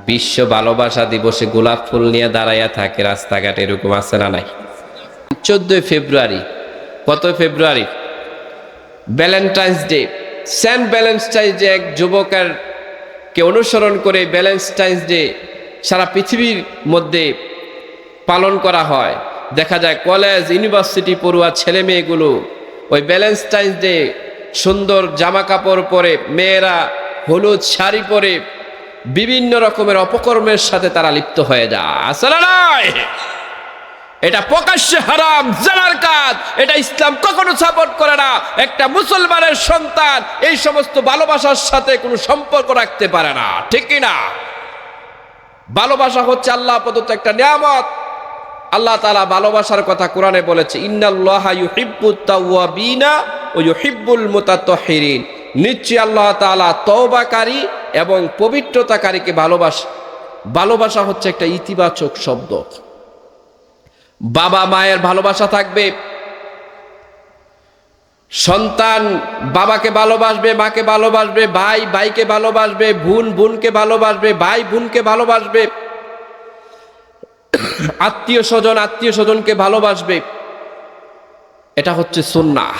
বিশ্ব ভালোবাসা দিবসে গোলাপ ফুল নিয়ে দাঁড়াইয়া থাকে রাস্তাঘাটে, এরকম আছে না নাই? 14 ফেব্রুয়ারি, কত ফেব্রুয়ারি? Valentine's day. Saint Valentine's day এক যুবকের কে অনুসরণ করে ভ্যালেন্টাইন্স ডে সারা পৃথিবীর মধ্যে পালন করা হয়। দেখা যায় কলেজ ইউনিভার্সিটি পড়ুয়া ছেলে মেয়েগুলো ওই ভ্যালেন্টাইন্স ডে সুন্দর জামা কাপড় পরে, মেয়েরা হলুদ শাড়ি পরে বিভিন্ন রকমের অপকর্মের সাথে তারা লিপ্ত হয়ে যায়। আসলে নয়, এটা প্রকাশ্যে হারাম, জানার কাজ। এটা ইসলাম কখনো সাপোর্ট করে না। একটা মুসলমানের সন্তান এই সমস্ত ভালোবাসার সাথে কোনো সম্পর্ক রাখতে পারে না, ঠিক কি না? ভালোবাসা হচ্ছে আল্লাহ প্রদত্ত একটা নিয়ামত। আল্লাহ তাআলা ভালোবাসার কথা কোরআনে বলেছে, ইন্নাল্লাহা ইউহিব্বুত তাওয়াবিনা ওয়া ইউহিব্বুল মুতাতাহহিরিন। নিশ্চয়ই আল্লাহ তাআলা তওবাকারী এবং পবিত্রতাকারীকে ভালোবাসে। ভালোবাসা হচ্ছে একটা ইতিবাচক শব্দ। বাবা মায়ের ভালোবাসা থাকবে, সন্তান বাবাকে ভালোবাসবে, মাকে ভালোবাসবে, ভাই ভাইকে ভালোবাসবে, বোন বোনকে ভালোবাসবে, ভাই বোনকে ভালোবাসবে, আত্মীয় স্বজনকে ভালোবাসবে। এটা হচ্ছে সুন্নাহ।